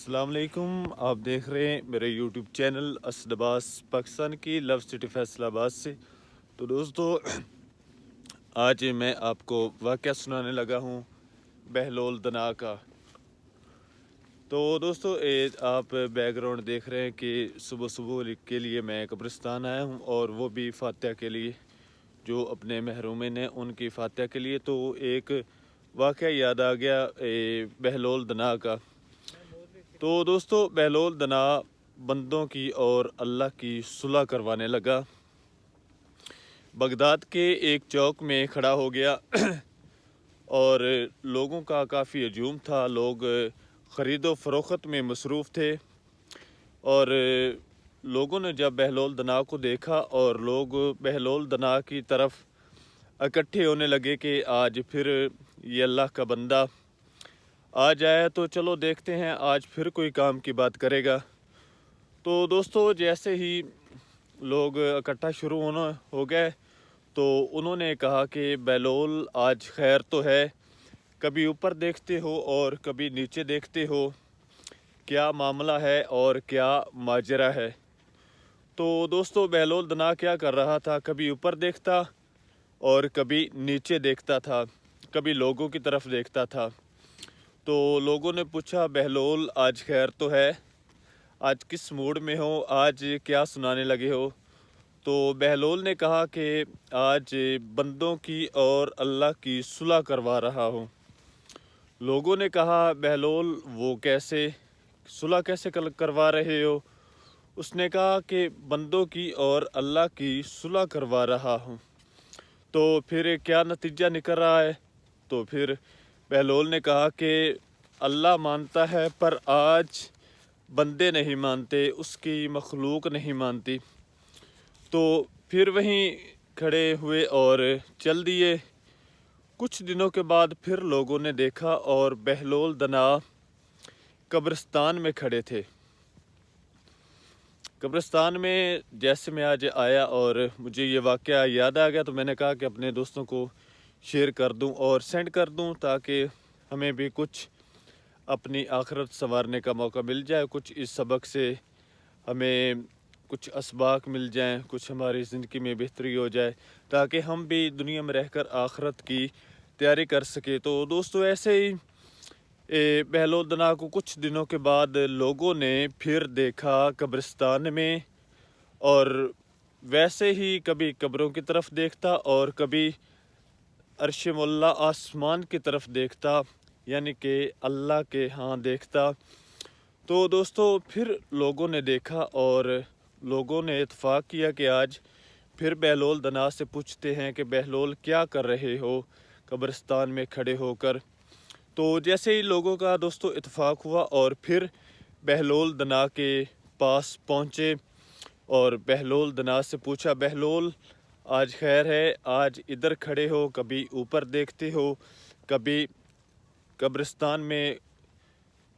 السلام علیکم، آپ دیکھ رہے ہیں میرے یوٹیوب چینل اسد عباس پاکستان کی لو سٹی فیصل آباد سے۔ تو دوستو آج میں آپ کو واقعہ سنانے لگا ہوں بہلول دنا کا۔ تو دوستو آپ بیک گراؤنڈ دیکھ رہے ہیں کہ صبح صبح کے لیے میں قبرستان آیا ہوں، اور وہ بھی فاتحہ کے لیے، جو اپنے محرومین ہیں ان کی فاتحہ کے لیے۔ تو ایک واقعہ یاد آ گیا بہلول دنا کا۔ تو دوستو بہلول دنا بندوں کی اور اللہ کی صلح کروانے لگا۔ بغداد کے ایک چوک میں کھڑا ہو گیا اور لوگوں کا کافی ہجوم تھا، لوگ خرید و فروخت میں مصروف تھے، اور لوگوں نے جب بہلول دنا کو دیکھا اور لوگ بہلول دنا کی طرف اکٹھے ہونے لگے کہ آج پھر یہ اللہ کا بندہ آ جائے، تو چلو دیکھتے ہیں آج پھر کوئی کام کی بات کرے گا۔ تو دوستو جیسے ہی لوگ اکٹھا شروع ہونا ہو گئے تو انہوں نے کہا کہ بہلول آج خیر تو ہے، کبھی اوپر دیکھتے ہو اور کبھی نیچے دیکھتے ہو، کیا معاملہ ہے اور کیا ماجرا ہے؟ تو دوستو بہلول دنا کیا کر رہا تھا، کبھی اوپر دیکھتا اور کبھی نیچے دیکھتا تھا، کبھی لوگوں کی طرف دیکھتا تھا۔ تو لوگوں نے پوچھا بہلول آج خیر تو ہے، آج کس موڈ میں ہو، آج کیا سنانے لگے ہو؟ تو بہلول نے کہا کہ آج بندوں کی اور اللہ کی صلح کروا رہا ہوں۔ لوگوں نے کہا بہلول وہ کیسے، صلح کیسے کروا رہے ہو؟ اس نے کہا کہ بندوں کی اور اللہ کی صلح کروا رہا ہوں۔ تو پھر کیا نتیجہ نکل رہا ہے؟ تو پھر بہلول نے کہا کہ اللہ مانتا ہے پر آج بندے نہیں مانتے، اس کی مخلوق نہیں مانتی۔ تو پھر وہیں کھڑے ہوئے اور چل دیے۔ کچھ دنوں کے بعد پھر لوگوں نے دیکھا اور بہلول دنا قبرستان میں کھڑے تھے۔ قبرستان میں جیسے میں آج آیا اور مجھے یہ واقعہ یاد آ گیا تو میں نے کہا کہ اپنے دوستوں کو شیئر کر دوں اور سینڈ کر دوں، تاکہ ہمیں بھی کچھ اپنی آخرت سنوارنے کا موقع مل جائے، کچھ اس سبق سے ہمیں کچھ اسباق مل جائیں، کچھ ہماری زندگی میں بہتری ہو جائے، تاکہ ہم بھی دنیا میں رہ کر آخرت کی تیاری کر سکے۔ تو دوستو ایسے ہی بہلول دنا کو کچھ دنوں کے بعد لوگوں نے پھر دیکھا قبرستان میں، اور ویسے ہی کبھی قبروں کی طرف دیکھتا اور کبھی عرش مولا آسمان کی طرف دیکھتا، یعنی کہ اللہ کے ہاں دیکھتا۔ تو دوستو پھر لوگوں نے دیکھا اور لوگوں نے اتفاق کیا کہ آج پھر بہلول دنا سے پوچھتے ہیں کہ بہلول کیا کر رہے ہو قبرستان میں کھڑے ہو کر؟ تو جیسے ہی لوگوں کا دوستو اتفاق ہوا اور پھر بہلول دنا کے پاس پہنچے اور بہلول دنا سے پوچھا بہلول آج خیر ہے، آج ادھر کھڑے ہو، کبھی اوپر دیکھتے ہو، کبھی قبرستان میں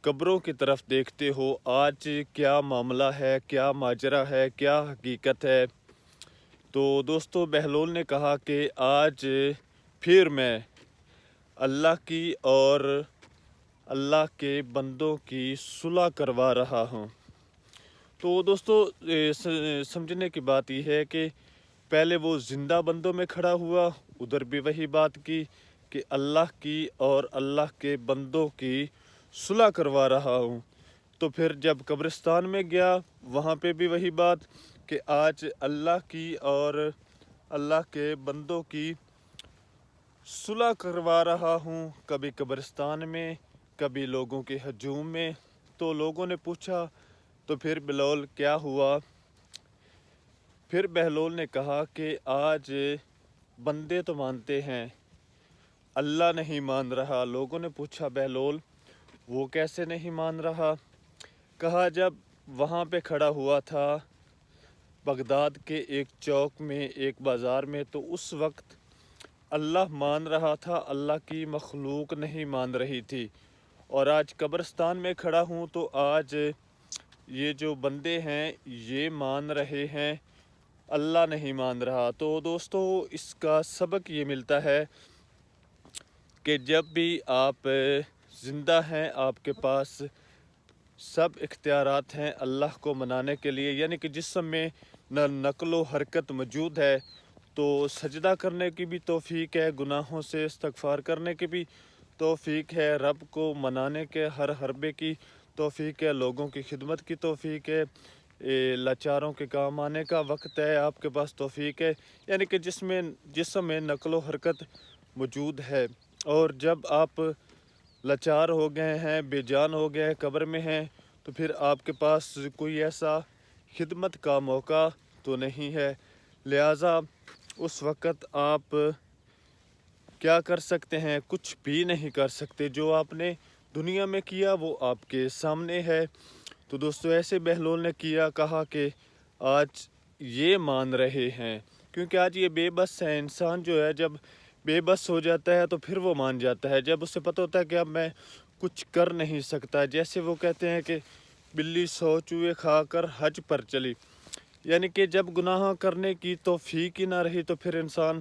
قبروں کی طرف دیکھتے ہو، آج کیا معاملہ ہے، کیا ماجرا ہے، کیا حقیقت ہے؟ تو دوستو بہلول نے کہا کہ آج پھر میں اللہ کی اور اللہ کے بندوں کی صلح کروا رہا ہوں۔ تو دوستو سمجھنے کی بات یہ ہے کہ پہلے وہ زندہ بندوں میں کھڑا ہوا، ادھر بھی وہی بات کی کہ اللہ کی اور اللہ کے بندوں کی صلح کروا رہا ہوں۔ تو پھر جب قبرستان میں گیا وہاں پہ بھی وہی بات کہ آج اللہ کی اور اللہ کے بندوں کی صلح کروا رہا ہوں، کبھی قبرستان میں، کبھی لوگوں کے ہجوم میں۔ تو لوگوں نے پوچھا تو پھر بہلول کیا ہوا؟ پھر بہلول نے کہا کہ آج بندے تو مانتے ہیں، اللہ نہیں مان رہا۔ لوگوں نے پوچھا بہلول وہ کیسے نہیں مان رہا؟ کہا جب وہاں پہ کھڑا ہوا تھا بغداد کے ایک چوک میں، ایک بازار میں، تو اس وقت اللہ مان رہا تھا، اللہ کی مخلوق نہیں مان رہی تھی، اور آج قبرستان میں کھڑا ہوں تو آج یہ جو بندے ہیں یہ مان رہے ہیں، اللہ نہیں مان رہا۔ تو دوستو اس کا سبق یہ ملتا ہے کہ جب بھی آپ زندہ ہیں، آپ کے پاس سب اختیارات ہیں اللہ کو منانے کے لیے، یعنی کہ جسم میں نہ نقل و حرکت موجود ہے تو سجدہ کرنے کی بھی توفیق ہے، گناہوں سے استغفار کرنے کی بھی توفیق ہے، رب کو منانے کے ہر حربے کی توفیق ہے، لوگوں کی خدمت کی توفیق ہے، لاچاروں کے کام آنے کا وقت ہے، آپ کے پاس توفیق ہے، یعنی کہ جسم میں نقل و حرکت موجود ہے۔ اور جب آپ لاچار ہو گئے ہیں، بے جان ہو گئے ہیں، قبر میں ہیں، تو پھر آپ کے پاس کوئی ایسا خدمت کا موقع تو نہیں ہے، لہٰذا اس وقت آپ کیا کر سکتے ہیں؟ کچھ بھی نہیں کر سکتے، جو آپ نے دنیا میں کیا وہ آپ کے سامنے ہے۔ تو دوستو ایسے بہلول نے کہا کہ آج یہ مان رہے ہیں، کیونکہ آج یہ بے بس ہے، انسان جو ہے جب بے بس ہو جاتا ہے تو پھر وہ مان جاتا ہے، جب اسے پتہ ہوتا ہے کہ اب میں کچھ کر نہیں سکتا، جیسے وہ کہتے ہیں کہ بلی 100 چوہے کھا کر حج پر چلی، یعنی کہ جب گناہ کرنے کی توفیق ہی نہ رہی تو پھر انسان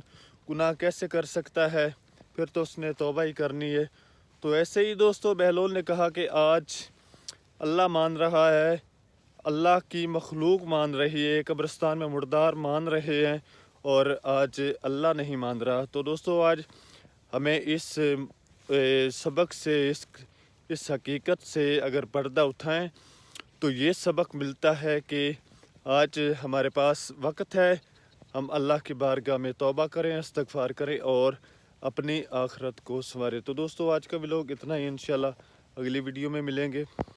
گناہ کیسے کر سکتا ہے؟ پھر تو اس نے توبہ ہی کرنی ہے۔ تو ایسے ہی دوستو بہلول نے کہا کہ آج اللہ مان رہا ہے، اللہ کی مخلوق مان رہی ہے، قبرستان میں مردار مان رہے ہیں، اور آج اللہ نہیں مان رہا۔ تو دوستو آج ہمیں اس سبق سے، اس حقیقت سے اگر پردہ اٹھائیں تو یہ سبق ملتا ہے کہ آج ہمارے پاس وقت ہے، ہم اللہ کی بارگاہ میں توبہ کریں، استغفار کریں اور اپنی آخرت کو سنواریں۔ تو دوستو آج کا ولاگ اتنا ہی، انشاءاللہ اگلی ویڈیو میں ملیں گے۔